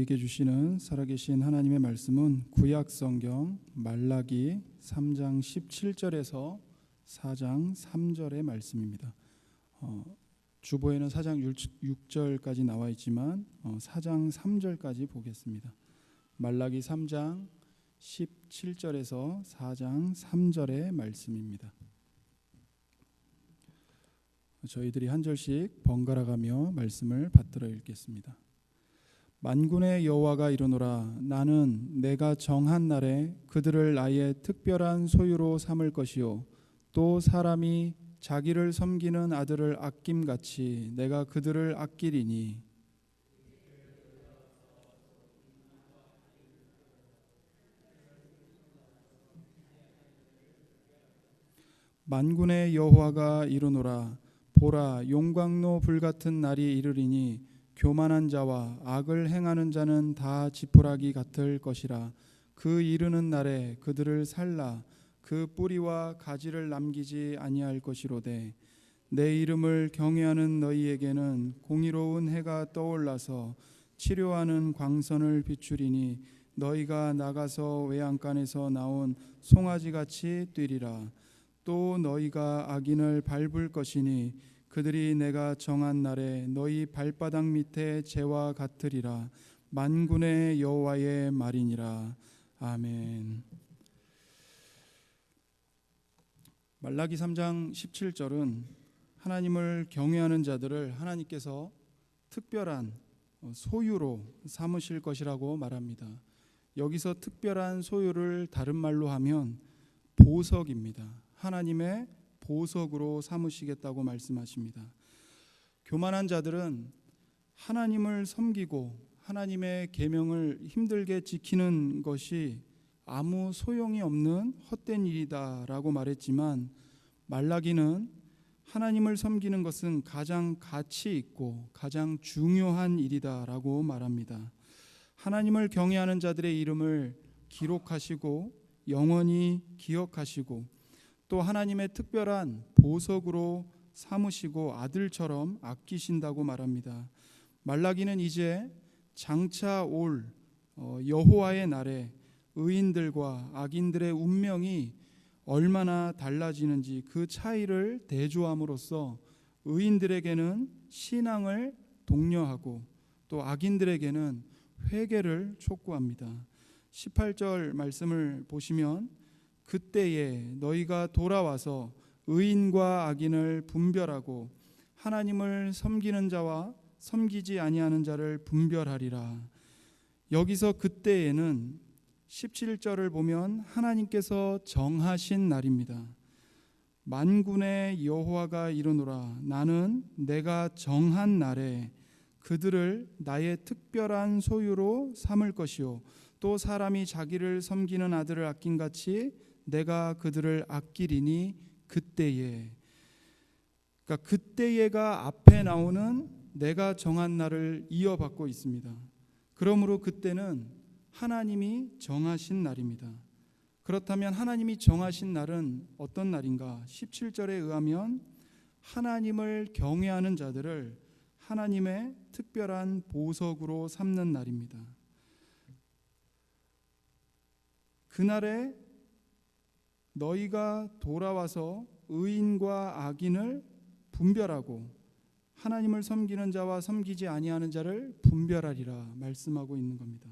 우리에게 주시는 살아계신 하나님의 말씀은 구약 성경 말라기 3장 17절에서 4장 3절의 말씀입니다. 주보에는 4장 6절까지 나와 있지만 4장 3절까지 보겠습니다. 말라기 3장 17절에서 4장 3절의 말씀입니다. 저희들이 한 절씩 번갈아가며 말씀을 받들어 읽겠습니다. 만군의 여호와가 이르노라. 나는 내가 정한 날에 그들을 나의 특별한 소유로 삼을 것이요 또 사람이 자기를 섬기는 아들을 아낌같이 내가 그들을 아끼리니 만군의 여호와가 이르노라. 보라, 용광로 불같은 날이 이르리니 교만한 자와 악을 행하는 자는 다 지푸라기 같을 것이라. 그 이르는 날에 그들을 살라 그 뿌리와 가지를 남기지 아니할 것이로되 내 이름을 경외하는 너희에게는 공의로운 해가 떠올라서 치료하는 광선을 비추리니 너희가 나가서 외양간에서 나온 송아지같이 뛰리라. 또 너희가 악인을 밟을 것이니 그들이 내가 정한 날에 너희 발바닥 밑에 재와 같으리라. 만군의 여호와의 말이니라. 아멘. 말라기 3장 17절은 하나님을 경외하는 자들을 하나님께서 특별한 소유로 삼으실 것이라고 말합니다. 여기서 특별한 소유를 다른 말로 하면 보석입니다. 하나님의 보석으로 삼으시겠다고 말씀하십니다. 교만한 자들은 하나님을 섬기고 하나님의 계명을 힘들게 지키는 것이 아무 소용이 없는 헛된 일이다라고 말했지만 말라기는 하나님을 섬기는 것은 가장 가치 있고 가장 중요한 일이다라고 말합니다. 하나님을 경외하는 자들의 이름을 기록하시고 영원히 기억하시고 또 하나님의 특별한 보석으로 삼으시고 아들처럼 아끼신다고 말합니다. 말라기는 이제 장차 올 여호와의 날에 의인들과 악인들의 운명이 얼마나 달라지는지 그 차이를 대조함으로써 의인들에게는 신앙을 독려하고 또 악인들에게는 회개를 촉구합니다. 18절 말씀을 보시면 그때에 너희가 돌아와서 의인과 악인을 분별하고 하나님을 섬기는 자와 섬기지 아니하는 자를 분별하리라. 여기서 그때에는 17절을 보면 하나님께서 정하신 날입니다. 만군의 여호와가 이르노라. 나는 내가 정한 날에 그들을 나의 특별한 소유로 삼을 것이요 또 사람이 자기를 섬기는 아들을 아낌같이 내가 그들을 아끼리니 그때에. 그러니까 그때에가 앞에 나오는 내가 정한 날을 이어받고 있습니다. 그러므로 그때는 하나님이 정하신 날입니다. 그렇다면 하나님이 정하신 날은 어떤 날인가? 17절에 의하면 하나님을 경외하는 자들을 하나님의 특별한 보석으로 삼는 날입니다. 그날에 너희가 돌아와서 의인과 악인을 분별하고 하나님을 섬기는 자와 섬기지 아니하는 자를 분별하리라 말씀하고 있는 겁니다.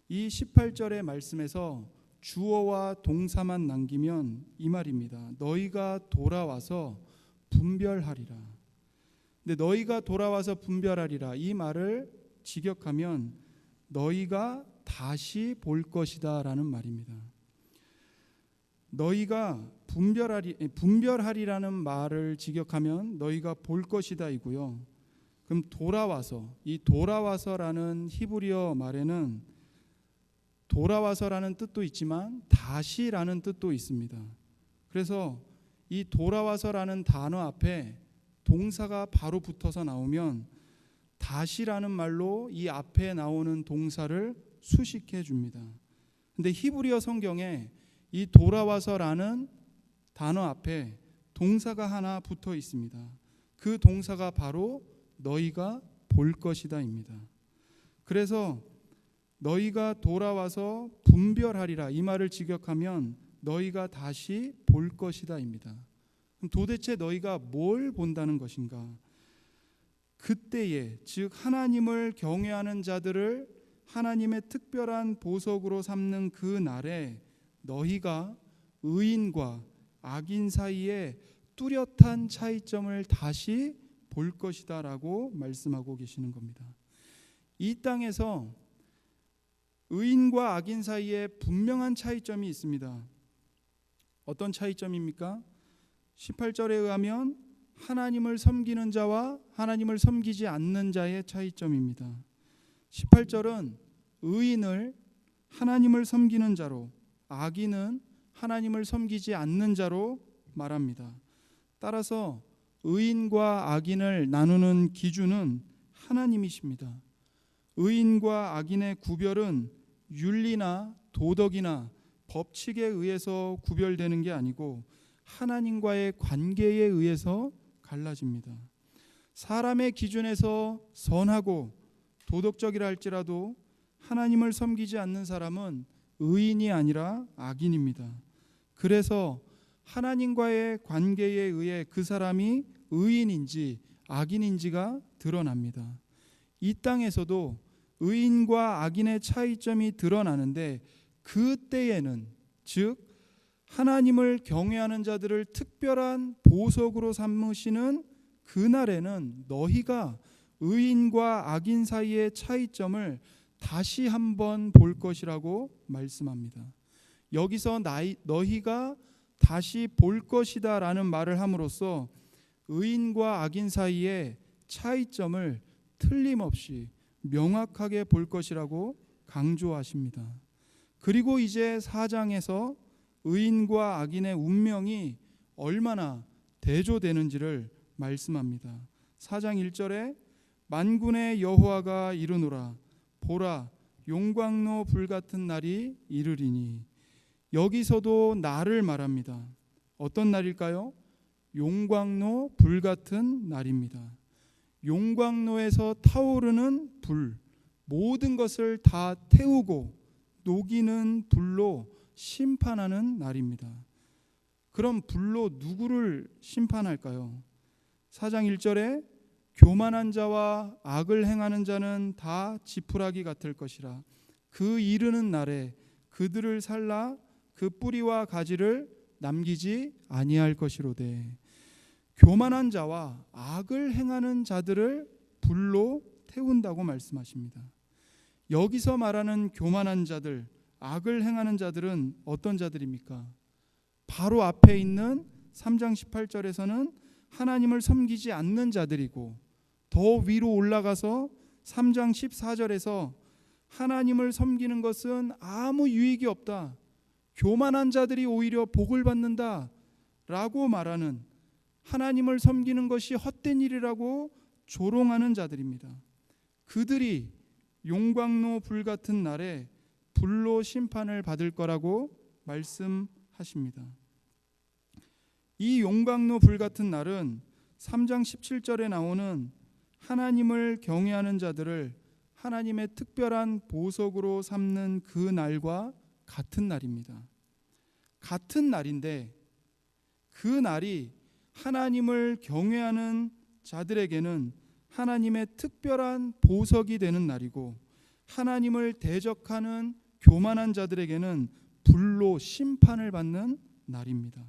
이 18절의 말씀에서 주어와 동사만 남기면 이 말입니다. 너희가 돌아와서 분별하리라. 근데 너희가 돌아와서 분별하리라 이 말을 직역하면 너희가 다시 볼 것이다 라는 말입니다. 너희가 분별하리라는 말을 직역하면 너희가 볼 것이다 이고요. 그럼 돌아와서, 이 돌아와서라는 히브리어 말에는 돌아와서라는 뜻도 있지만 다시라는 뜻도 있습니다. 그래서 이 돌아와서라는 단어 앞에 동사가 바로 붙어서 나오면 다시라는 말로 이 앞에 나오는 동사를 수식해 줍니다. 근데 히브리어 성경에 이 돌아와서라는 단어 앞에 동사가 하나 붙어 있습니다. 그 동사가 바로 너희가 볼 것이다입니다. 그래서 너희가 돌아와서 분별하리라. 이 말을 직역하면 너희가 다시 볼 것이다입니다. 그럼 도대체 너희가 뭘 본다는 것인가? 그때에, 즉 하나님을 경외하는 자들을 하나님의 특별한 보석으로 삼는 그 날에 너희가 의인과 악인 사이에 뚜렷한 차이점을 다시 볼 것이다 라고 말씀하고 계시는 겁니다. 이 땅에서 의인과 악인 사이에 분명한 차이점이 있습니다. 어떤 차이점입니까? 18절에 의하면 하나님을 섬기는 자와 하나님을 섬기지 않는 자의 차이점입니다. 18절은 의인을 하나님을 섬기는 자로, 악인은 하나님을 섬기지 않는 자로 말합니다. 따라서 의인과 악인을 나누는 기준은 하나님이십니다. 의인과 악인의 구별은 윤리나 도덕이나 법칙에 의해서 구별되는 게 아니고 하나님과의 관계에 의해서 갈라집니다. 사람의 기준에서 선하고 도덕적이라 할지라도 하나님을 섬기지 않는 사람은 의인이 아니라 악인입니다. 그래서 하나님과의 관계에 의해 그 사람이 의인인지 악인인지가 드러납니다. 이 땅에서도 의인과 악인의 차이점이 드러나는데 그때에는, 즉 하나님을 경외하는 자들을 특별한 보석으로 삼으시는 그날에는 너희가 의인과 악인 사이의 차이점을 다시 한번 볼 것이라고 말씀합니다. 여기서 너희가 다시 볼 것이다 라는 말을 함으로써 의인과 악인 사이의 차이점을 틀림없이 명확하게 볼 것이라고 강조하십니다. 그리고 이제 4장에서 의인과 악인의 운명이 얼마나 대조되는지를 말씀합니다. 4장 1절에 만군의 여호와가 이르노라 보라 용광로 불같은 날이 이르리니, 여기서도 날을 말합니다. 어떤 날일까요? 용광로 불같은 날입니다. 용광로에서 타오르는 불, 모든 것을 다 태우고 녹이는 불로 심판하는 날입니다. 그럼 불로 누구를 심판할까요? 4장 1절에 교만한 자와 악을 행하는 자는 다 지푸라기 같을 것이라. 그 이르는 날에 그들을 살라 그 뿌리와 가지를 남기지 아니할 것이로되. 교만한 자와 악을 행하는 자들을 불로 태운다고 말씀하십니다. 여기서 말하는 교만한 자들, 악을 행하는 자들은 어떤 자들입니까? 바로 앞에 있는 3장 18절에서는 하나님을 섬기지 않는 자들이고, 더 위로 올라가서 3장 14절에서 하나님을 섬기는 것은 아무 유익이 없다, 교만한 자들이 오히려 복을 받는다 라고 말하는, 하나님을 섬기는 것이 헛된 일이라고 조롱하는 자들입니다. 그들이 용광로 불같은 날에 불로 심판을 받을 거라고 말씀하십니다. 이 용광로 불같은 날은 3장 17절에 나오는 하나님을 경외하는 자들을 하나님의 특별한 보석으로 삼는 그 날과 같은 날입니다. 같은 날인데 그 날이 하나님을 경외하는 자들에게는 하나님의 특별한 보석이 되는 날이고, 하나님을 대적하는 교만한 자들에게는 불로 심판을 받는 날입니다.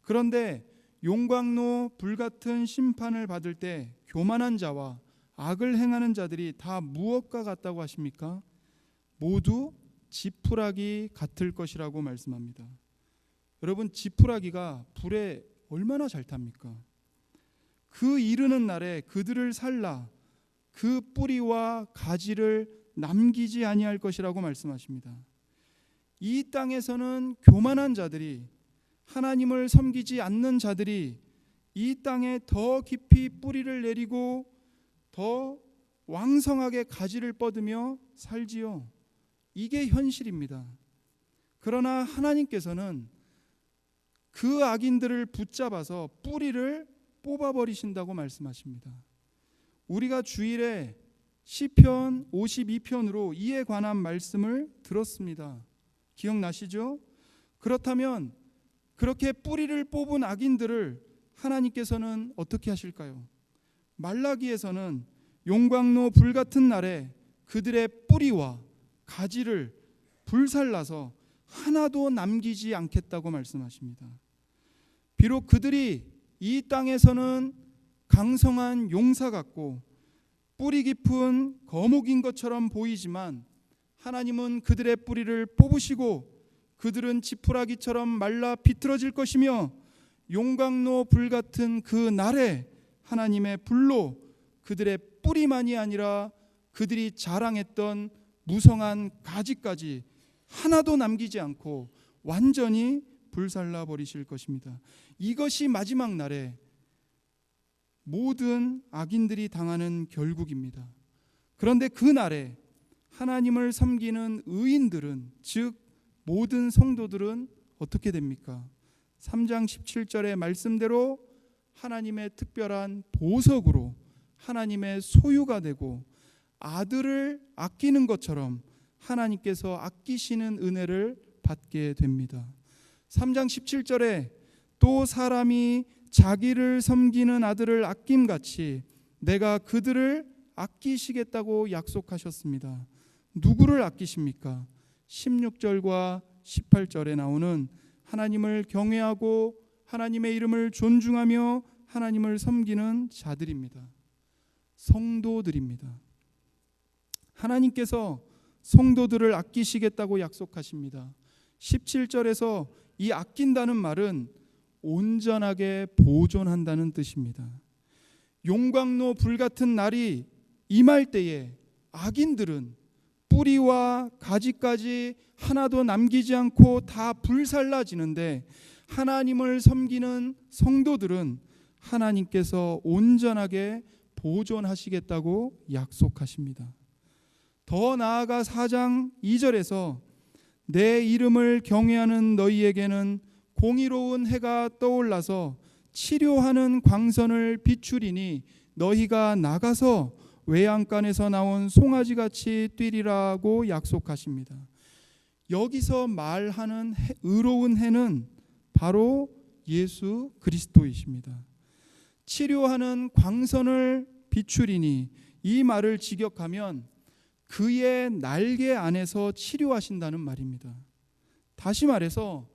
그런데 용광로 불같은 심판을 받을 때 교만한 자와 악을 행하는 자들이 다 무엇과 같다고 하십니까? 모두 지푸라기 같을 것이라고 말씀합니다. 여러분, 지푸라기가 불에 얼마나 잘 탑니까? 그 이르는 날에 그들을 살라 그 뿌리와 가지를 남기지 아니할 것이라고 말씀하십니다. 이 땅에서는 교만한 자들이, 하나님을 섬기지 않는 자들이 이 땅에 더 깊이 뿌리를 내리고 더 왕성하게 가지를 뻗으며 살지요. 이게 현실입니다. 그러나 하나님께서는 그 악인들을 붙잡아서 뿌리를 뽑아버리신다고 말씀하십니다. 우리가 주일에 시편 52편으로 이에 관한 말씀을 들었습니다. 기억나시죠? 그렇다면 그렇게 뿌리를 뽑은 악인들을 하나님께서는 어떻게 하실까요? 말라기에서는 용광로 불같은 날에 그들의 뿌리와 가지를 불살라서 하나도 남기지 않겠다고 말씀하십니다. 비록 그들이 이 땅에서는 강성한 용사 같고 뿌리 깊은 거목인 것처럼 보이지만 하나님은 그들의 뿌리를 뽑으시고 그들은 지푸라기처럼 말라 비틀어질 것이며 용광로 불같은 그 날에 하나님의 불로 그들의 뿌리만이 아니라 그들이 자랑했던 무성한 가지까지 하나도 남기지 않고 완전히 불살라 버리실 것입니다. 이것이 마지막 날에 모든 악인들이 당하는 결국입니다. 그런데 그 날에 하나님을 섬기는 의인들은, 즉 모든 성도들은 어떻게 됩니까? 3장 17절의 말씀대로 하나님의 특별한 보석으로 하나님의 소유가 되고 아들을 아끼는 것처럼 하나님께서 아끼시는 은혜를 받게 됩니다. 3장 17절에 또 사람이 자기를 섬기는 아들을 아낌같이 내가 그들을 아끼시겠다고 약속하셨습니다. 누구를 아끼십니까? 16절과 18절에 나오는 하나님을 경외하고 하나님의 이름을 존중하며 하나님을 섬기는 자들입니다. 성도들입니다. 하나님께서 성도들을 아끼시겠다고 약속하십니다. 17절에서 이 아낀다는 말은 온전하게 보존한다는 뜻입니다. 용광로 불같은 날이 임할 때에 악인들은 뿌리와 가지까지 하나도 남기지 않고 다 불살라지는데 하나님을 섬기는 성도들은 하나님께서 온전하게 보존하시겠다고 약속하십니다. 더 나아가 4장 2절에서 내 이름을 경외하는 너희에게는 공의로운 해가 떠올라서 치료하는 광선을 비추리니 너희가 나가서 외양간에서 나온 송아지같이 뛰리라고 약속하십니다. 여기서 말하는 의로운 해는 바로 예수 그리스도이십니다. 치료하는 광선을 비추리니 이 말을 직역하면 그의 날개 안에서 치료하신다는 말입니다. 다시 말해서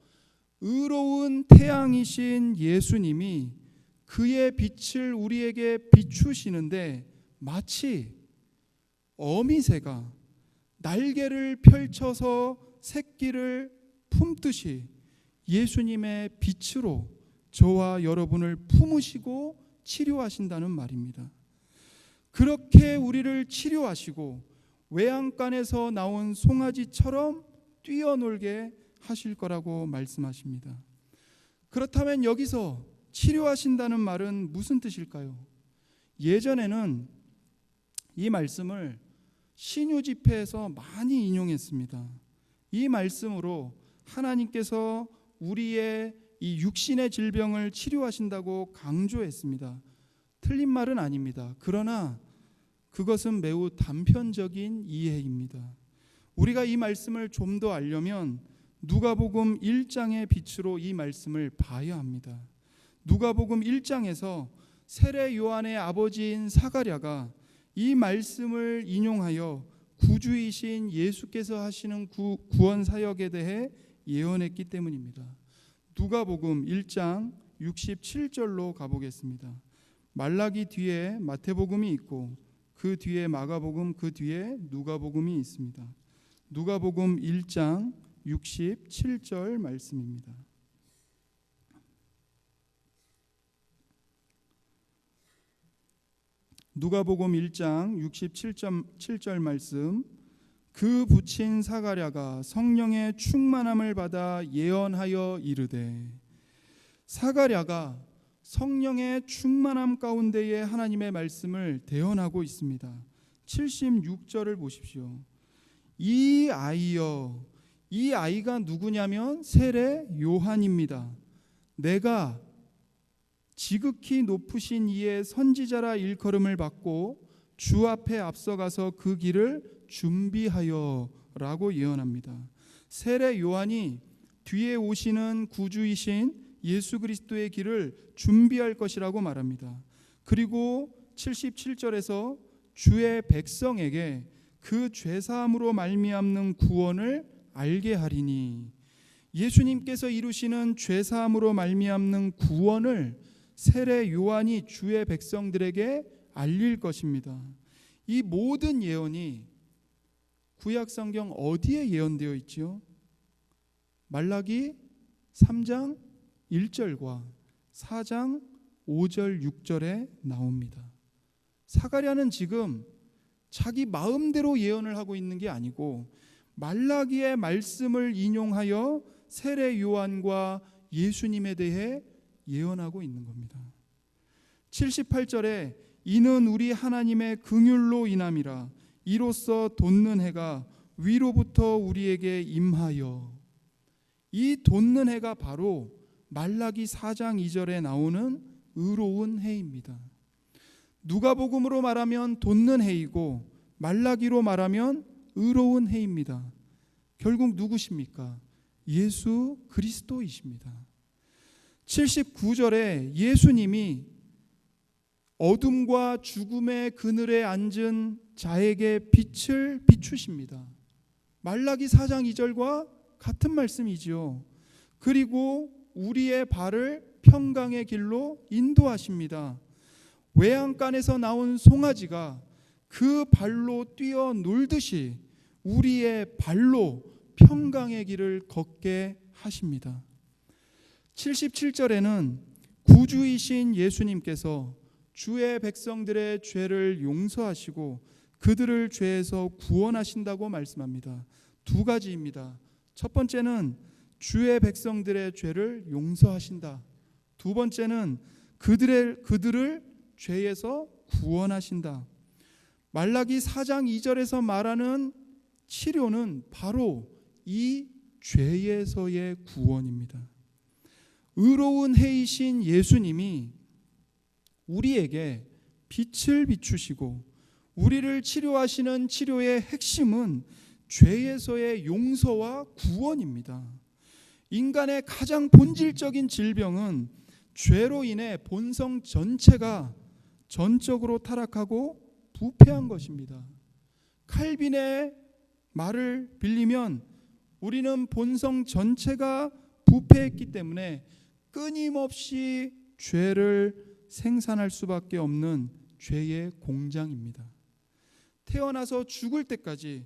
의로운 태양이신 예수님이 그의 빛을 우리에게 비추시는데 마치 어미새가 날개를 펼쳐서 새끼를 품듯이 예수님의 빛으로 저와 여러분을 품으시고 치료하신다는 말입니다. 그렇게 우리를 치료하시고 외양간에서 나온 송아지처럼 뛰어놀게 하실 거라고 말씀하십니다. 그렇다면 여기서 치료하신다는 말은 무슨 뜻일까요? 예전에는 이 말씀을 신유 집회에서 많이 인용했습니다. 이 말씀으로 하나님께서 우리의 이 육신의 질병을 치료하신다고 강조했습니다. 틀린 말은 아닙니다. 그러나 그것은 매우 단편적인 이해입니다. 우리가 이 말씀을 좀 더 알려면 누가복음 1장의 빛으로 이 말씀을 봐야 합니다. 누가복음 1장에서 세례 요한의 아버지인 사가랴가 이 말씀을 인용하여 구주이신 예수께서 하시는 구원 사역에 대해 예언했기 때문입니다. 누가복음 1장 67절로 가보겠습니다. 말라기 뒤에 마태복음이 있고 그 뒤에 마가복음, 그 뒤에 누가복음이 있습니다. 누가복음 1장 67절 말씀입니다. 누가복음 1장 67절 말씀. 그 부친 사가랴가 성령의 충만함을 받아 예언하여 이르되. 사가랴가 성령의 충만함 가운데에 하나님의 말씀을 대언하고 있습니다. 76절을 보십시오. 이 아이여, 이 아이가 누구냐면 세례 요한입니다. 내가 지극히 높으신 이의 선지자라 일컬음을 받고 주 앞에 앞서가서 그 길을 준비하여 라고 예언합니다. 세례 요한이 뒤에 오시는 구주이신 예수 그리스도의 길을 준비할 것이라고 말합니다. 그리고 77절에서 주의 백성에게 그 죄사함으로 말미암는 구원을 알게 하리니, 예수님께서 이루시는 죄사함으로 말미암는 구원을 세례 요한이 주의 백성들에게 알릴 것입니다. 이 모든 예언이 구약 성경 어디에 예언되어 있지요? 말라기 3장 1절과 4장 5절 6절에 나옵니다. 사가랴는 지금 자기 마음대로 예언을 하고 있는 게 아니고 말라기의 말씀을 인용하여 세례 요한과 예수님에 대해 예언하고 있는 겁니다. 78절에 이는 우리 하나님의 긍휼로 인함이라, 이로써 돋는 해가 위로부터 우리에게 임하여. 이 돋는 해가 바로 말라기 4장 2절에 나오는 의로운 해입니다. 누가복음으로 말하면 돋는 해이고 말라기로 말하면 의로운 해입니다. 결국 누구십니까? 예수 그리스도이십니다. 79절에 예수님이 어둠과 죽음의 그늘에 앉은 자에게 빛을 비추십니다. 말라기 4장 2절과 같은 말씀이지요. 그리고 우리의 발을 평강의 길로 인도하십니다. 외양간에서 나온 송아지가 그 발로 뛰어 놀듯이 우리의 발로 평강의 길을 걷게 하십니다. 77절에는 구주이신 예수님께서 주의 백성들의 죄를 용서하시고 그들을 죄에서 구원하신다고 말씀합니다. 두 가지입니다. 첫 번째는 주의 백성들의 죄를 용서하신다. 두 번째는 그들을 죄에서 구원하신다. 말라기 4장 2절에서 말하는 치료는 바로 이 죄에서의 구원입니다. 의로운 해이신 예수님이 우리에게 빛을 비추시고 우리를 치료하시는 치료의 핵심은 죄에서의 용서와 구원입니다. 인간의 가장 본질적인 질병은 죄로 인해 본성 전체가 전적으로 타락하고 부패한 것입니다. 칼빈의 말을 빌리면 우리는 본성 전체가 부패했기 때문에 끊임없이 죄를 생산할 수밖에 없는 죄의 공장입니다. 태어나서 죽을 때까지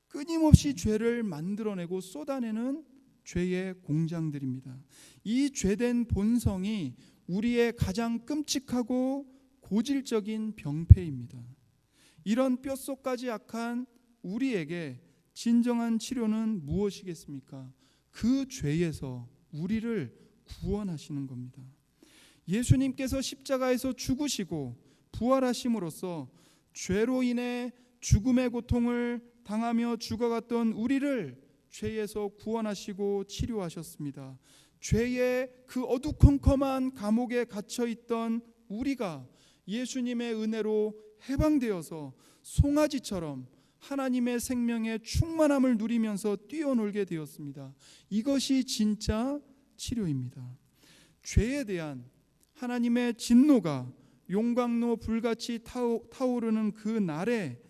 끊임없이 죄를 만들어내고 쏟아내는 죄의 공장들입니다. 이 죄된 본성이 우리의 가장 끔찍하고 고질적인 병폐입니다. 이런 뼛속까지 악한 우리에게 진정한 치료는 무엇이겠습니까? 그 죄에서 우리를 구원하시는 겁니다. 예수님께서 십자가에서 죽으시고 부활하심으로써 죄로 인해 죽음의 고통을 당하며 죽어갔던 우리를 죄에서 구원하시고 치료하셨습니다. 죄의 그 어두컴컴한 감옥에 갇혀있던 우리가 예수님의 은혜로 해방되어서 송아지처럼 하나님의 생명의 충만함을 누리면서 뛰어놀게 되었습니다. 이것이 진짜 치료입니다. 죄에 대한 하나님의 진노가 용광로 불같이 타오르는 그 날에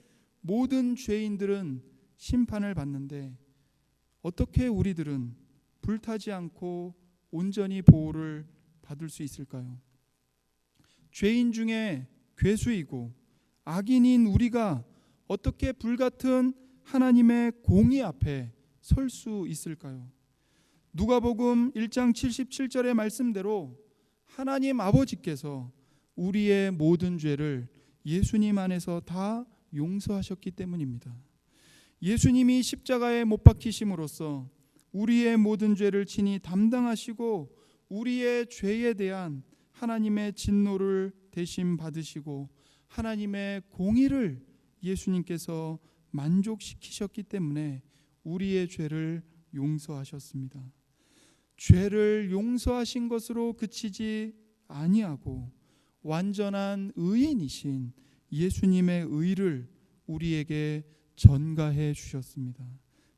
모든 죄인들은 심판을 받는데 어떻게 우리들은 불타지 않고 온전히 보호를 받을 수 있을까요? 죄인 중에 괴수이고 악인인 우리가 어떻게 불같은 하나님의 공의 앞에 설 수 있을까요? 누가복음 1장 77절의 말씀대로 하나님 아버지께서 우리의 모든 죄를 예수님 안에서 다 용서하셨기 때문입니다. 예수님이 십자가에 못 박히심으로써 우리의 모든 죄를 친히 담당하시고 우리의 죄에 대한 하나님의 진노를 대신 받으시고 하나님의 공의를 예수님께서 만족시키셨기 때문에 우리의 죄를 용서하셨습니다. 죄를 용서하신 것으로 그치지 아니하고 완전한 의인이신 예수님의 의를 우리에게 전가해 주셨습니다.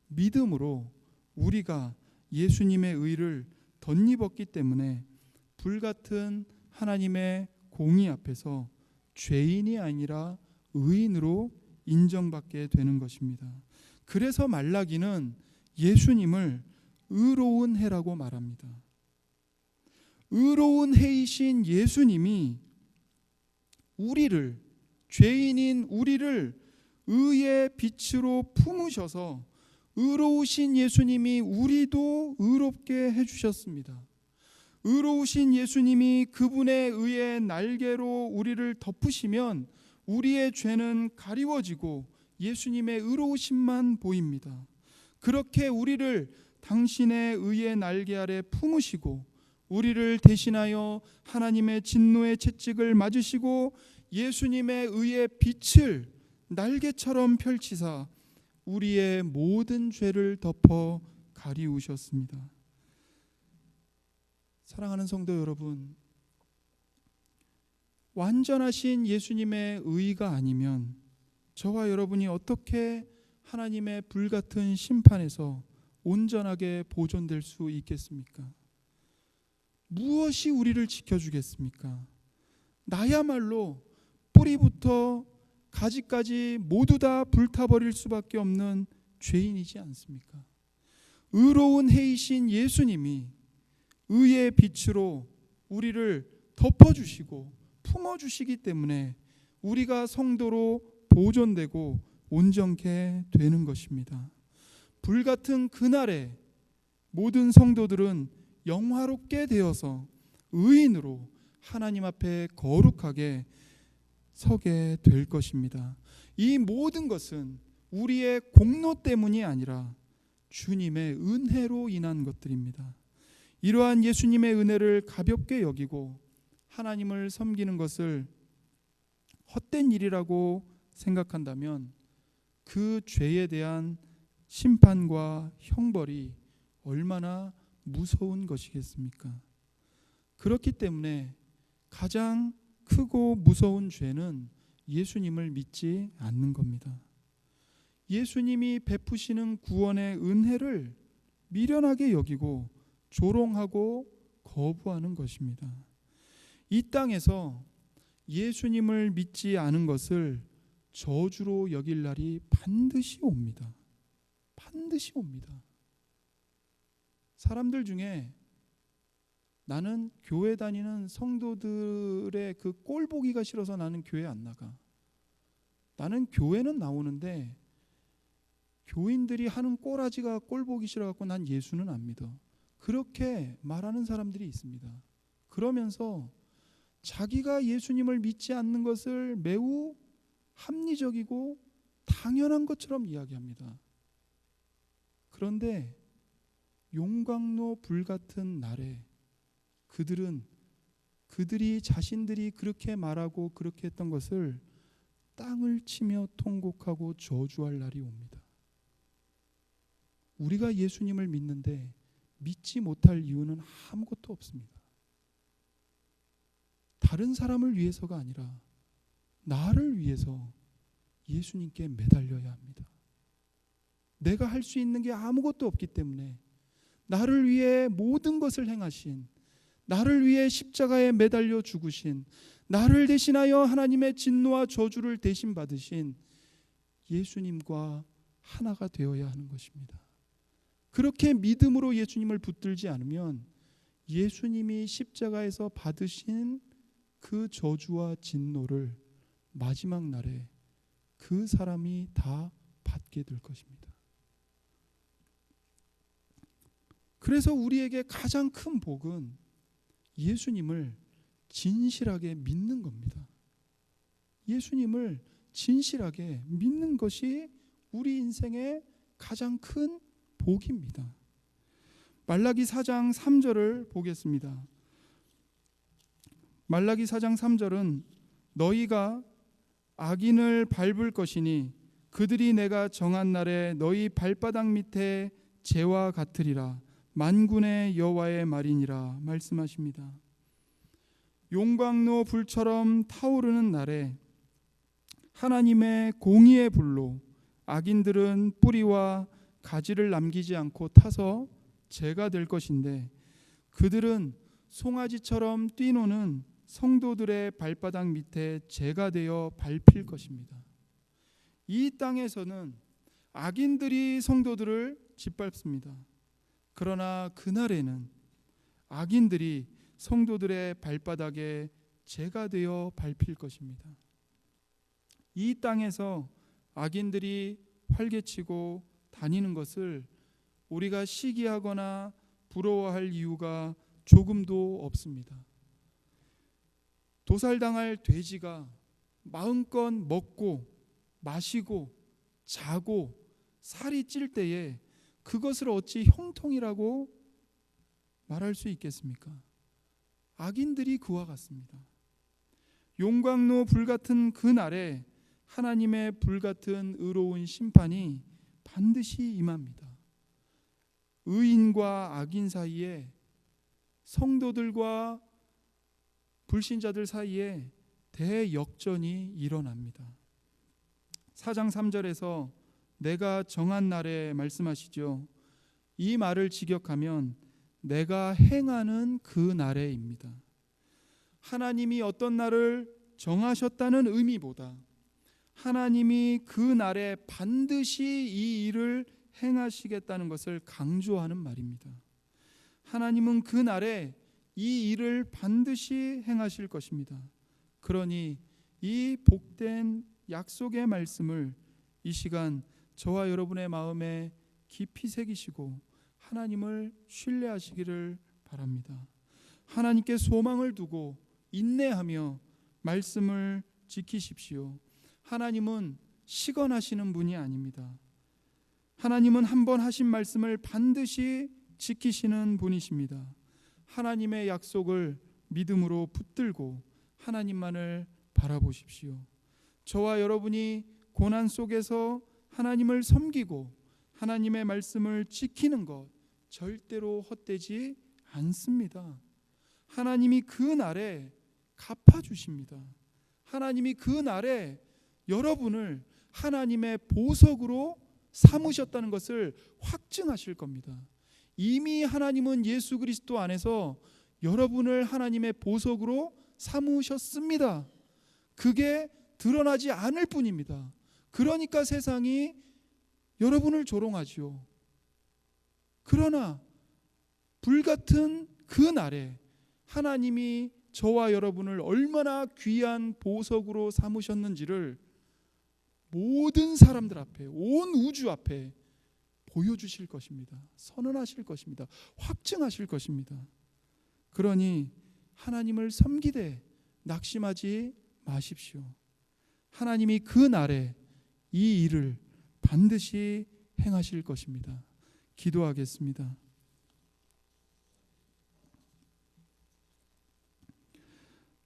믿음으로 우리가 예수님의 의를 덧입었기 때문에 불같은 하나님의 공의 앞에서 죄인이 아니라 의인으로 인정받게 되는 것입니다. 그래서 말라기는 예수님을 의로운 해라고 말합니다. 의로운 해이신 예수님이 우리를, 죄인인 우리를 의의 빛으로 품으셔서 의로우신 예수님이 우리도 의롭게 해주셨습니다. 의로우신 예수님이 그분의 의의 날개로 우리를 덮으시면 우리의 죄는 가리워지고 예수님의 의로우심만 보입니다. 그렇게 우리를 당신의 의의 날개 아래 품으시고 우리를 대신하여 하나님의 진노의 채찍을 맞으시고 예수님의 의의 빛을 날개처럼 펼치사 우리의 모든 죄를 덮어 가리우셨습니다. 사랑하는 성도 여러분, 완전하신 예수님의 의가 아니면 저와 여러분이 어떻게 하나님의 불같은 심판에서 온전하게 보존될 수 있겠습니까? 무엇이 우리를 지켜주겠습니까? 나야말로 뿌리부터 가지까지 모두 다 불타버릴 수밖에 없는 죄인이지 않습니까? 의로운 해이신 예수님이 의의 빛으로 우리를 덮어주시고 품어주시기 때문에 우리가 성도로 보존되고 온전케 되는 것입니다. 불같은 그날에 모든 성도들은 영화롭게 되어서 의인으로 하나님 앞에 거룩하게 서게 될 것입니다. 이 모든 것은 우리의 공로 때문이 아니라 주님의 은혜로 인한 것들입니다. 이러한 예수님의 은혜를 가볍게 여기고 하나님을 섬기는 것을 헛된 일이라고 생각한다면 그 죄에 대한 심판과 형벌이 얼마나 무서운 것이겠습니까? 그렇기 때문에 가장 크고 무서운 죄는 예수님을 믿지 않는 겁니다. 예수님이 베푸시는 구원의 은혜를 미련하게 여기고 조롱하고 거부하는 것입니다. 이 땅에서 예수님을 믿지 않은 것을 저주로 여길 날이 반드시 옵니다. 반드시 옵니다. 사람들 중에 나는 교회 다니는 성도들의 그 꼴 보기가 싫어서 나는 교회 안 나가. 나는 교회는 나오는데 교인들이 하는 꼬라지가 꼴 보기 싫어갖고 난 예수는 안 믿어. 그렇게 말하는 사람들이 있습니다. 그러면서 자기가 예수님을 믿지 않는 것을 매우 합리적이고 당연한 것처럼 이야기합니다. 그런데 용광로 불같은 날에 그들이 자신들이 그렇게 말하고 그렇게 했던 것을 땅을 치며 통곡하고 저주할 날이 옵니다. 우리가 예수님을 믿는데 믿지 못할 이유는 아무것도 없습니다. 다른 사람을 위해서가 아니라 나를 위해서 예수님께 매달려야 합니다. 내가 할 수 있는 게 아무것도 없기 때문에 나를 위해 모든 것을 행하신, 나를 위해 십자가에 매달려 죽으신, 나를 대신하여 하나님의 진노와 저주를 대신 받으신 예수님과 하나가 되어야 하는 것입니다. 그렇게 믿음으로 예수님을 붙들지 않으면 예수님이 십자가에서 받으신 그 저주와 진노를 마지막 날에 그 사람이 다 받게 될 것입니다. 그래서 우리에게 가장 큰 복은 예수님을 진실하게 믿는 겁니다. 예수님을 진실하게 믿는 것이 우리 인생의 가장 큰 복입니다. 말라기 4장 3절을 보겠습니다. 말라기 4장 3절은 너희가 악인을 밟을 것이니 그들이 내가 정한 날에 너희 발바닥 밑에 재와 같으리라. 만군의 여호와의 말이니라 말씀하십니다. 용광로 불처럼 타오르는 날에 하나님의 공의의 불로 악인들은 뿌리와 가지를 남기지 않고 타서 재가 될 것인데, 그들은 송아지처럼 뛰노는 성도들의 발바닥 밑에 재가 되어 밟힐 것입니다. 이 땅에서는 악인들이 성도들을 짓밟습니다. 그러나 그날에는 악인들이 성도들의 발바닥에 재가 되어 밟힐 것입니다. 이 땅에서 악인들이 활개치고 다니는 것을 우리가 시기하거나 부러워할 이유가 조금도 없습니다. 도살당할 돼지가 마음껏 먹고 마시고 자고 살이 찔 때에 그것을 어찌 형통이라고 말할 수 있겠습니까? 악인들이 그와 같습니다. 용광로 불같은 그 날에 하나님의 불같은 의로운 심판이 반드시 임합니다. 의인과 악인 사이에, 성도들과 불신자들 사이에 대역전이 일어납니다. 4장 3절에서 내가 정한 날에 말씀하시죠. 이 말을 직역하면 내가 행하는 그 날에입니다. 하나님이 어떤 날을 정하셨다는 의미보다 하나님이 그 날에 반드시 이 일을 행하시겠다는 것을 강조하는 말입니다. 하나님은 그 날에 이 일을 반드시 행하실 것입니다. 그러니 이 복된 약속의 말씀을 이 시간 저와 여러분의 마음에 깊이 새기시고 하나님을 신뢰하시기를 바랍니다. 하나님께 소망을 두고 인내하며 말씀을 지키십시오. 하나님은 시건하시는 분이 아닙니다. 하나님은 한번 하신 말씀을 반드시 지키시는 분이십니다. 하나님의 약속을 믿음으로 붙들고 하나님만을 바라보십시오. 저와 여러분이 고난 속에서 하나님을 섬기고 하나님의 말씀을 지키는 것 절대로 헛되지 않습니다. 하나님이 그 날에 갚아주십니다. 하나님이 그 날에 여러분을 하나님의 보석으로 삼으셨다는 것을 확증하실 겁니다. 이미 하나님은 예수 그리스도 안에서 여러분을 하나님의 보석으로 삼으셨습니다. 그게 드러나지 않을 뿐입니다. 그러니까 세상이 여러분을 조롱하지요. 그러나 불같은 그 날에 하나님이 저와 여러분을 얼마나 귀한 보석으로 삼으셨는지를 모든 사람들 앞에, 온 우주 앞에 보여주실 것입니다. 선언하실 것입니다. 확증하실 것입니다. 그러니 하나님을 섬기되 낙심하지 마십시오. 하나님이 그 날에 이 일을 반드시 행하실 것입니다. 기도하겠습니다.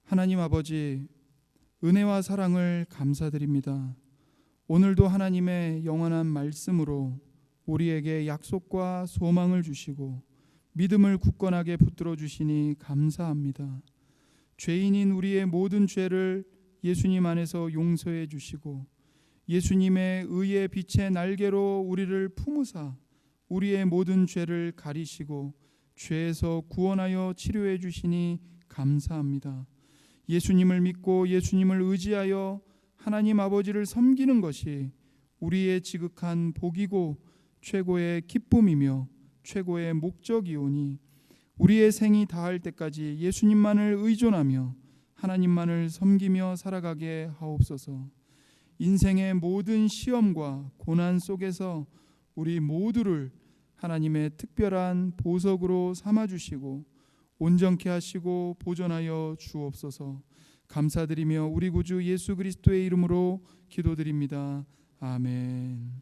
하나님 아버지, 은혜와 사랑을 감사드립니다. 오늘도 하나님의 영원한 말씀으로 우리에게 약속과 소망을 주시고 믿음을 굳건하게 붙들어 주시니 감사합니다. 죄인인 우리의 모든 죄를 예수님 안에서 용서해 주시고 예수님의 의의 빛의 날개로 우리를 품으사 우리의 모든 죄를 가리시고 죄에서 구원하여 치료해 주시니 감사합니다. 예수님을 믿고 예수님을 의지하여 하나님 아버지를 섬기는 것이 우리의 지극한 복이고 최고의 기쁨이며 최고의 목적이오니 우리의 생이 다할 때까지 예수님만을 의존하며 하나님만을 섬기며 살아가게 하옵소서. 인생의 모든 시험과 고난 속에서 우리 모두를 하나님의 특별한 보석으로 삼아주시고 온전케 하시고 보존하여 주옵소서. 감사드리며 우리 구주 예수 그리스도의 이름으로 기도드립니다. 아멘.